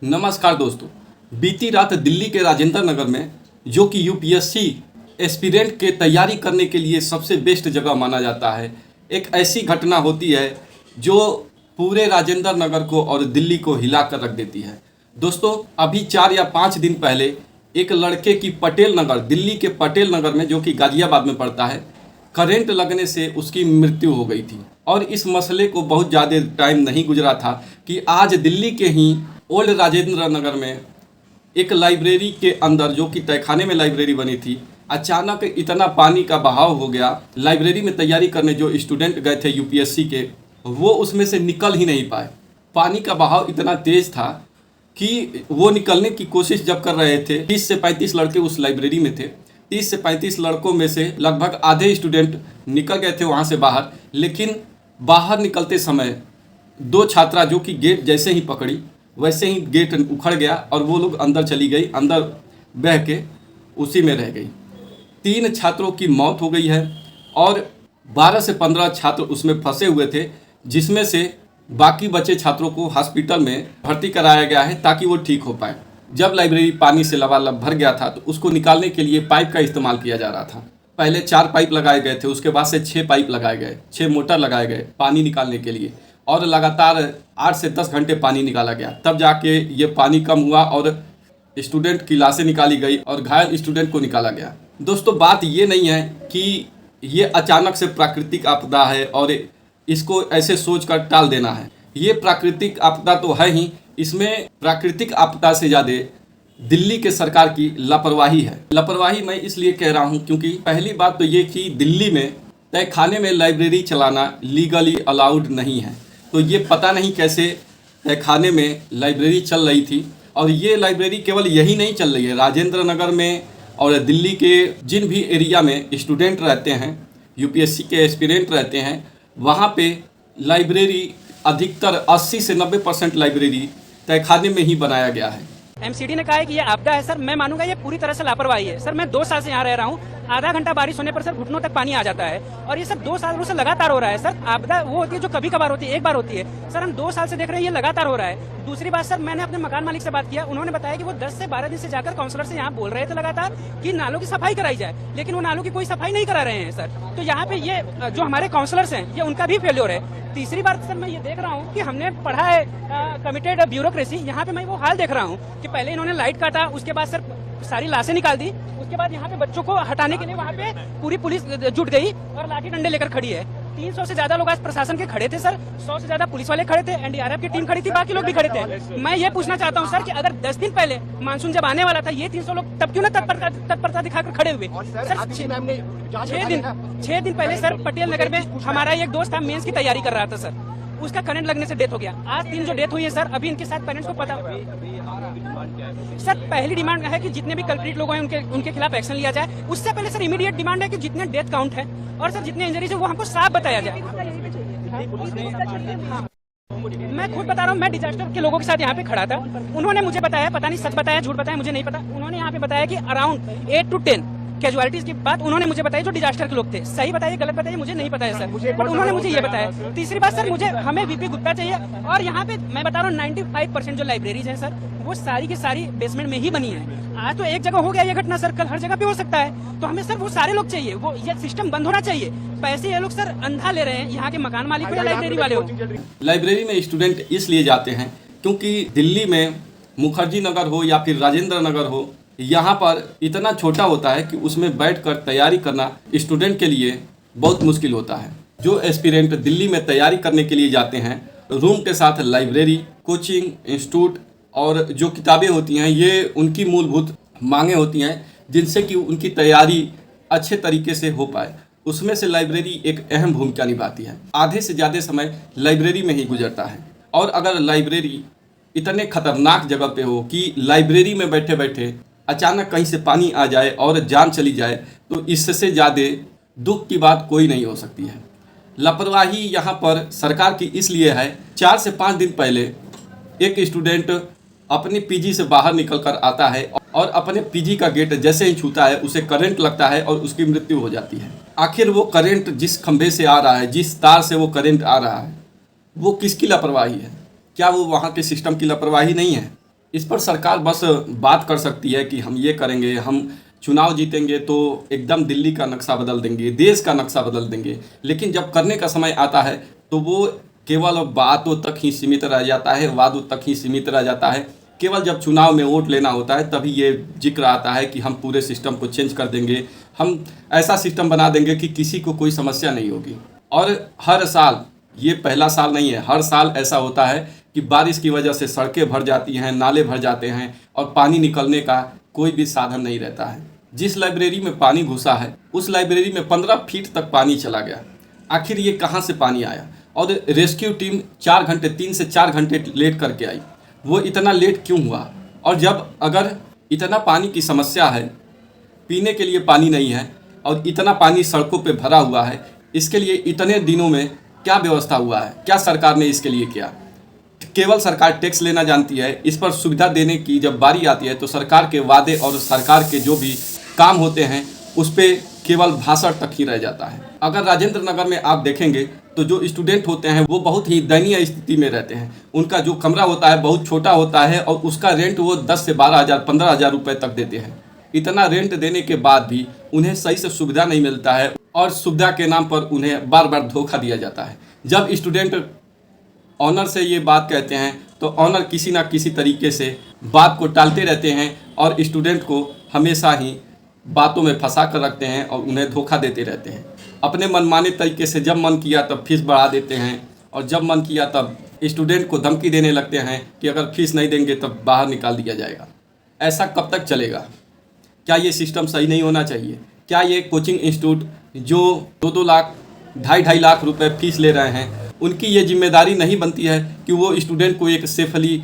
नमस्कार दोस्तों। बीती रात दिल्ली के राजेंद्र नगर में, जो कि यूपीएससी एस्पिरेंट के तैयारी करने के लिए सबसे बेस्ट जगह माना जाता है, एक ऐसी घटना होती है जो पूरे राजेंद्र नगर को और दिल्ली को हिला कर रख देती है। दोस्तों, अभी 4 या 5 दिन पहले एक लड़के की पटेल नगर, दिल्ली के पटेल नगर में, जो कि गाजियाबाद में पड़ता है, करंट लगने से उसकी मृत्यु हो गई थी। और इस मसले को बहुत ज़्यादा टाइम नहीं गुजरा था कि आज दिल्ली के ही ओल्ड राजेंद्र नगर में एक लाइब्रेरी के अंदर, जो कि तहखाने में लाइब्रेरी बनी थी, अचानक इतना पानी का बहाव हो गया। लाइब्रेरी में तैयारी करने जो स्टूडेंट गए थे यूपीएससी के, वो उसमें से निकल ही नहीं पाए। पानी का बहाव इतना तेज़ था कि वो निकलने की कोशिश जब कर रहे थे, 30 से 35 लड़के उस लाइब्रेरी में थे। 30 से 35 लड़कों में से लगभग आधे स्टूडेंट निकल गए थे वहाँ से बाहर, लेकिन बाहर निकलते समय 2 छात्रा, जो कि गेट जैसे ही पकड़ी वैसे ही गेट उखड़ गया और वो लोग अंदर चली गई, अंदर बह के उसी में रह गई। 3 छात्रों की मौत हो गई है और 12 से 15 छात्र उसमें फंसे हुए थे, जिसमें से बाकी बचे छात्रों को हॉस्पिटल में भर्ती कराया गया है ताकि वो ठीक हो पाए। जब लाइब्रेरी पानी से लबालब भर गया था तो उसको निकालने के लिए पाइप का इस्तेमाल किया जा रहा था। पहले 4 पाइप लगाए गए थे, उसके बाद से 6 पाइप लगाए गए, 6 मोटर लगाए गए पानी निकालने के लिए, और लगातार 8 से 10 घंटे पानी निकाला गया। तब जाके ये पानी कम हुआ और स्टूडेंट की लाशें निकाली गई और घायल स्टूडेंट को निकाला गया। दोस्तों, बात ये नहीं है कि ये अचानक से प्राकृतिक आपदा है और इसको ऐसे सोच कर टाल देना है। ये प्राकृतिक आपदा तो है ही, इसमें प्राकृतिक आपदा से ज़्यादा दिल्ली के सरकार की लापरवाही है। लापरवाही मैं इसलिए कह रहा हूँ क्योंकि पहली बात तो ये कि दिल्ली में तहखाने में लाइब्रेरी चलाना लीगली अलाउड नहीं है। तो ये पता नहीं कैसे तहखाने में लाइब्रेरी चल रही थी। और ये लाइब्रेरी केवल यही नहीं चल रही है, राजेंद्र नगर में और दिल्ली के जिन भी एरिया में स्टूडेंट रहते हैं, यूपीएससी के एस्पिरेंट रहते हैं, वहाँ पे लाइब्रेरी अधिकतर 80 से 90% लाइब्रेरी तहखाने में ही बनाया गया है। एमसीडी ने कहा है कि ये आपदा है। सर, मैं मानूंगा ये पूरी तरह से लापरवाही है। सर, मैं 2 साल से यहाँ रह रहा हूँ। आधा घंटा बारिश होने पर सर घुटनों तक पानी आ जाता है और ये सर 2 सालों से लगातार हो रहा है। सर, आपदा वो होती है जो कभी कभार होती है, एक बार होती है। सर, हम 2 साल से देख रहे हैं ये लगातार हो रहा है। दूसरी बात सर, मैंने अपने मकान मालिक से बात किया, उन्होंने बताया कि वो 10 से 12 दिन से जाकर काउंसलर से यहाँ बोल रहे थे लगातार कि नालों की सफाई कराई जाए, लेकिन वो नालों की कोई सफाई नहीं करा रहे हैं। सर, तो यहाँ पे ये जो हमारे काउंसलर्स हैं, ये उनका भी फेल्योर है। तीसरी बात सर, मैं ये देख रहा हूँ कि हमने पढ़ा है कमिटेड ब्यूरोक्रेसी। यहाँ पे मैं वो हाल देख रहा हूँ कि पहले इन्होंने लाइट काटा, उसके बाद सर सारी लाशें निकाल दी, उसके बाद यहाँ पे बच्चों को हटाने के लिए वहाँ पे पूरी पुलिस जुट गई और लाठी डंडे लेकर खड़ी है। 300 से ज्यादा लोग आज प्रशासन के खड़े थे सर, 100 से ज्यादा पुलिस वाले खड़े थे, एनडीआरएफ की टीम खड़ी थी, बाकी लोग भी खड़े थे। मैं ये पूछना चाहता हूँ सर कि अगर 10 दिन पहले मानसून जब आने वाला था, ये 300 लोग तब क्यों ना तत्परता दिखाकर खड़े हुए? सर, 6 दिन पहले सर पटेल नगर में हमारा एक दोस्त था, मेंस की तैयारी कर रहा था सर, उसका करंट लगने से डेथ हो गया। आज 3 जो डेथ हुई है सर, अभी इनके साथ पेरेंट्स को पता। सर, पहली डिमांड है कि जितने भी कल्प्रिट लोग हैं उनके खिलाफ एक्शन लिया जाए। उससे पहले सर इमीडिएट डिमांड है कि जितने डेथ काउंट है और सर जितने इंजरीज है वो हमको साफ बताया जाए। मैं खुद बता रहा हूँ, मैं डिजास्टर के लोगों के साथ यहाँ पे खड़ा था। उन्होंने मुझे बताया, पता नहीं सच बताया झूठ बताया मुझे नहीं पता, उन्होंने यहाँ पे बताया कि अराउंड 8 to 10 कैजुअलिटीज की बात उन्होंने मुझे बताई जो डिजास्टर के लोग थे। सही बताइए गलत बताइए मुझे नहीं पता है सर, बट उन्होंने मुझे ये बताया। तीसरी बात सर, मुझे हमें वीपी गुप्ता चाहिए और यहाँ पे मैं बता रहा हूँ 95% जो लाइब्रेरीज हैं सर, वो सारी की सारी बेसमेंट में ही बनी है। आज तो एक जगह हो गया ये घटना सर, कल हर जगह पे हो सकता है। तो हमें सर वो सारे लोग चाहिए, वो ये सिस्टम बंद होना चाहिए। पैसे ये लोग सर अंधा ले रहे हैं, यहाँ के मकान मालिक हो या लाइब्रेरी वाले हो। लाइब्रेरी में स्टूडेंट इसलिए जाते हैं क्योंकि दिल्ली में मुखर्जी नगर हो या फिर राजेंद्र नगर हो, यहाँ पर इतना छोटा होता है कि उसमें बैठकर तैयारी करना स्टूडेंट के लिए बहुत मुश्किल होता है। जो एस्पिरेंट दिल्ली में तैयारी करने के लिए जाते हैं, रूम के साथ लाइब्रेरी, कोचिंग इंस्टीट्यूट और जो किताबें होती हैं, ये उनकी मूलभूत मांगें होती हैं जिनसे कि उनकी तैयारी अच्छे तरीके से हो पाए। उसमें से लाइब्रेरी एक अहम भूमिका निभाती है। आधे से ज़्यादा समय लाइब्रेरी में ही गुजरता है। और अगर लाइब्रेरी इतने खतरनाक जगह पे हो कि लाइब्रेरी में बैठे बैठे अचानक कहीं से पानी आ जाए और जान चली जाए, तो इससे ज़्यादा दुख की बात कोई नहीं हो सकती है। लापरवाही यहाँ पर सरकार की इसलिए है, 4 से 5 दिन पहले एक स्टूडेंट अपने पीजी से बाहर निकल कर आता है और अपने पीजी का गेट जैसे ही छूता है उसे करंट लगता है और उसकी मृत्यु हो जाती है। आखिर वो करंट जिस खंभे से आ रहा है, जिस तार से वो करंट आ रहा है, वो किसकी लापरवाही है? क्या वो वहाँ के सिस्टम की लापरवाही नहीं है? इस पर सरकार बस बात कर सकती है कि हम ये करेंगे, हम चुनाव जीतेंगे तो एकदम दिल्ली का नक्शा बदल देंगे, देश का नक्शा बदल देंगे। लेकिन जब करने का समय आता है तो वो केवल बातों तक ही सीमित रह जाता है, वादों तक ही सीमित रह जाता है। केवल जब चुनाव में वोट लेना होता है तभी ये जिक्र आता है कि हम पूरे सिस्टम को चेंज कर देंगे, हम ऐसा सिस्टम बना देंगे कि किसी को कोई समस्या नहीं होगी। और हर साल, ये पहला साल नहीं है, हर साल ऐसा होता है कि बारिश की वजह से सड़कें भर जाती हैं, नाले भर जाते हैं और पानी निकलने का कोई भी साधन नहीं रहता है। जिस लाइब्रेरी में पानी घुसा है उस लाइब्रेरी में 15 फीट तक पानी चला गया। आखिर ये कहाँ से पानी आया? और रेस्क्यू टीम 4 घंटे, 3 से 4 घंटे लेट करके आई। वो इतना लेट क्यों हुआ? और जब अगर इतना पानी की समस्या है, पीने के लिए पानी नहीं है और इतना पानी सड़कों पे भरा हुआ है, इसके लिए इतने दिनों में क्या व्यवस्था हुआ है? क्या सरकार ने इसके लिए किया? केवल सरकार टैक्स लेना जानती है। इस पर सुविधा देने की जब बारी आती है तो सरकार के वादे और सरकार के जो भी काम होते हैं उस पर केवल भाषण तक ही रह जाता है। अगर राजेंद्र नगर में आप देखेंगे तो जो स्टूडेंट होते हैं वो बहुत ही दयनीय स्थिति में रहते हैं। उनका जो कमरा होता है बहुत छोटा होता है और उसका रेंट वो 10 से 12,000, 15,000 रुपये तक देते हैं। इतना रेंट देने के बाद भी उन्हें सही से सुविधा नहीं मिलता है और सुविधा के नाम पर उन्हें बार बार धोखा दिया जाता है। जब स्टूडेंट ऑनर से ये बात कहते हैं तो ऑनर किसी ना किसी तरीके से बात को टालते रहते हैं और स्टूडेंट को हमेशा ही बातों में फंसा कर रखते हैं और उन्हें धोखा देते रहते हैं। अपने मनमाने तरीके से जब मन किया तब फीस बढ़ा देते हैं और जब मन किया तब स्टूडेंट को धमकी देने लगते हैं कि अगर फीस नहीं देंगे तब बाहर निकाल दिया जाएगा। ऐसा कब तक चलेगा? क्या ये सिस्टम सही नहीं होना चाहिए? क्या ये कोचिंग इंस्टीट्यूट जो 2-2 लाख, 2.5 लाख रुपए फीस ले रहे हैं, उनकी ये जिम्मेदारी नहीं बनती है कि वो स्टूडेंट को एक सेफली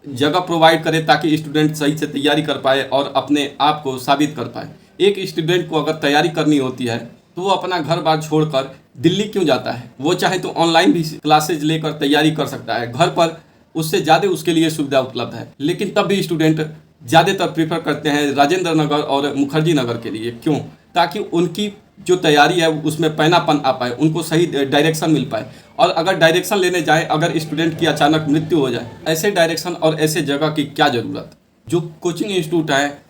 जगह प्रोवाइड करे ताकि स्टूडेंट सही से तैयारी कर पाए और अपने आप को साबित कर पाए? एक स्टूडेंट को अगर तैयारी करनी होती है तो वो अपना घर बार छोड़कर दिल्ली क्यों जाता है? वो चाहे तो ऑनलाइन भी क्लासेज लेकर तैयारी कर सकता है, घर पर उससे ज़्यादा उसके लिए सुविधा उपलब्ध है। लेकिन तब भी स्टूडेंट ज़्यादातर प्रेफर करते हैं राजेंद्र नगर और मुखर्जी नगर के लिए। क्यों? ताकि उनकी जो तैयारी है उसमें पैनापन आ पाए, उनको सही डायरेक्शन मिल पाए। और अगर डायरेक्शन लेने जाए, अगर स्टूडेंट की अचानक मृत्यु हो जाए, ऐसे डायरेक्शन और ऐसे जगह की क्या ज़रूरत? जो कोचिंग इंस्टीट्यूट है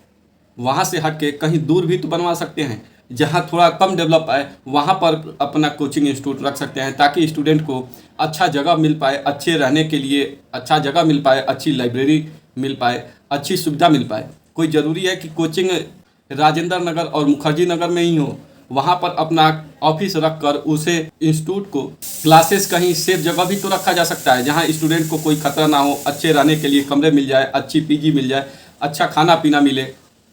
वहाँ से हट के कहीं दूर भी तो बनवा सकते हैं, जहाँ थोड़ा कम डेवलप है वहाँ पर अपना कोचिंग इंस्टीट्यूट रख सकते हैं ताकि स्टूडेंट को अच्छा जगह मिल पाए, अच्छे रहने के लिए अच्छा जगह मिल पाए, अच्छी लाइब्रेरी मिल पाए, अच्छी सुविधा मिल पाए। कोई ज़रूरी है कि कोचिंग राजेंद्र नगर और मुखर्जी नगर में ही हो? वहाँ पर अपना ऑफिस रख कर उसे इंस्टीट्यूट को क्लासेस कहीं सेफ जगह भी तो रखा जा सकता है जहाँ स्टूडेंट को कोई खतरा ना हो, अच्छे रहने के लिए कमरे मिल जाए, अच्छी पीजी मिल जाए, अच्छा खाना पीना मिले,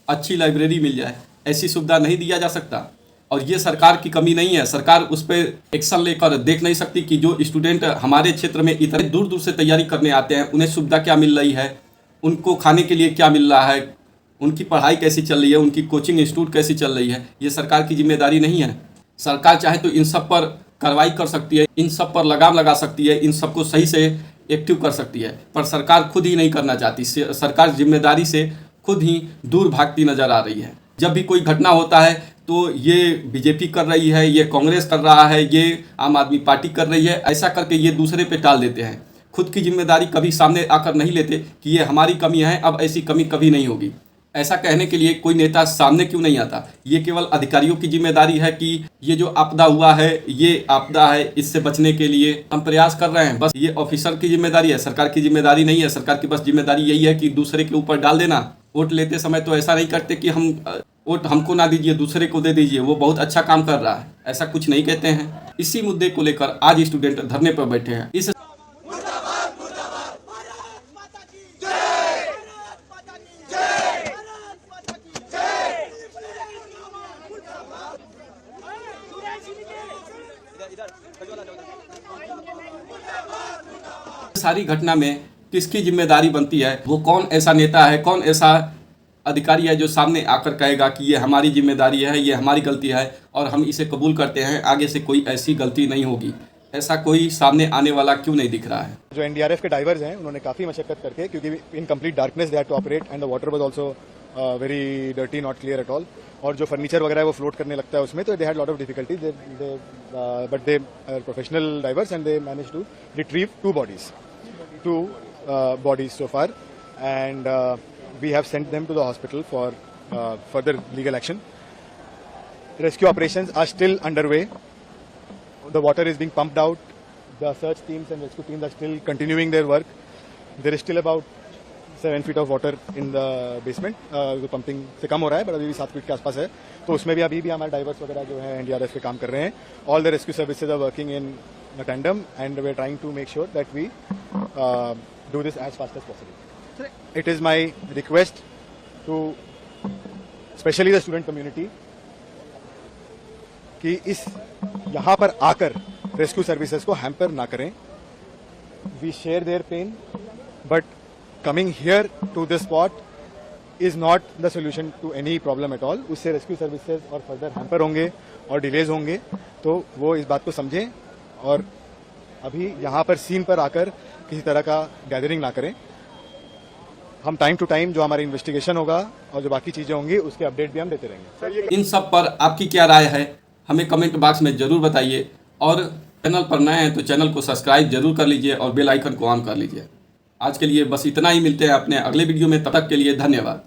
अच्छी लाइब्रेरी मिल जाए। ऐसी सुविधा नहीं दिया जा सकता? और ये सरकार की कमी नहीं है। सरकार उस पर एक्शन लेकर देख नहीं सकती कि जो स्टूडेंट हमारे क्षेत्र में इतने दूर दूर से तैयारी करने आते हैं उन्हें सुविधा क्या मिल रही है, उनको खाने के लिए क्या मिल रहा है, उनकी पढ़ाई कैसी चल रही है, उनकी कोचिंग इंस्टीट्यूट कैसी चल रही है? ये सरकार की जिम्मेदारी नहीं है? सरकार चाहे तो इन सब पर कार्रवाई कर सकती है, इन सब पर लगाम लगा सकती है, इन सबको सही से एक्टिव कर सकती है, पर सरकार खुद ही नहीं करना चाहती। सरकार जिम्मेदारी से खुद ही दूर भागती नजर आ रही है। जब भी कोई घटना होता है तो ये बीजेपी कर रही है, ये कांग्रेस कर रहा है, ये आम आदमी पार्टी कर रही है, ऐसा करके ये दूसरे पे टाल देते हैं। खुद की जिम्मेदारी कभी सामने आकर नहीं लेते कि ये हमारी कमी है, अब ऐसी कमी कभी नहीं होगी। ऐसा कहने के लिए कोई नेता सामने क्यों नहीं आता? ये केवल अधिकारियों की जिम्मेदारी है कि ये जो आपदा हुआ है ये आपदा है, इससे बचने के लिए हम प्रयास कर रहे हैं। बस ये ऑफिसर की जिम्मेदारी है, सरकार की जिम्मेदारी नहीं है। सरकार की बस जिम्मेदारी यही है कि दूसरे के ऊपर डाल देना। वोट लेते समय तो ऐसा नहीं करते कि हम वोट हमको ना दीजिए, दूसरे को दे दीजिए, वो बहुत अच्छा काम कर रहा है, ऐसा कुछ नहीं कहते हैं। इसी मुद्दे को लेकर आज स्टूडेंट धरने पर बैठे हैं। इस सारी घटना में किसकी जिम्मेदारी बनती है? वो कौन ऐसा नेता है, कौन ऐसा अधिकारी है जो सामने आकर कहेगा कि ये हमारी जिम्मेदारी है, ये हमारी गलती है और हम इसे कबूल करते हैं, आगे से कोई ऐसी गलती नहीं होगी? ऐसा कोई सामने आने वाला क्यों नहीं दिख रहा है? जो एनडीआरएफ के डाइवर्स हैं उन्होंने काफ़ी मशक्कत करके, क्योंकि in complete darkness they had to operate and the water was also very dirty, not clear at all, और जो फर्नीचर वगैरह है वो फ्लोट करने लगता है उसमें, तो they had lot of difficulties, but they are professional divers and they manage to retrieve 2 bodies so far. and we have sent them to the hospital for further legal action. Rescue operations are still underway. The water is being pumped out. The search teams and rescue teams are still continuing their work. There is still about 7 feet of water in the basement. जो pumping से कम हो रहा है, but अभी भी 7 feet के आसपास है. तो उसमें भी अभी भी हमारे डाइवर्स वगैरह जो है NDRF पे काम कर रहे हैं. All the rescue services are working in a tandem, and we are trying to make sure that we do this as fast as possible. It is my request to especially the student community कि इस यहाँ पर आकर rescue services को hamper ना करें. We share their pain, but coming here to this spot is not the solution to any problem at all. उससे rescue services और फर्दर हैम्पर होंगे और डिलेज होंगे. तो वो इस बात को समझें और अभी यहाँ पर सीन पर आकर किसी तरह का गैदरिंग ना करें. हम टाइम टू टाइम जो हमारी इन्वेस्टिगेशन होगा और जो बाकी चीज़ें होंगी उसके अपडेट भी हम देते रहेंगे. इन सब पर आपकी क्या राय है हमें कमेंट बॉक्स में ज़रूर बताइए, और चैनल पर नए हैं तो चैनल को सब्सक्राइब जरूर कर लीजिए और बेल आइकन को ऑन कर लीजिए. आज के लिए बस इतना ही. मिलते हैं अपने अगले वीडियो में. तब तक के लिए धन्यवाद.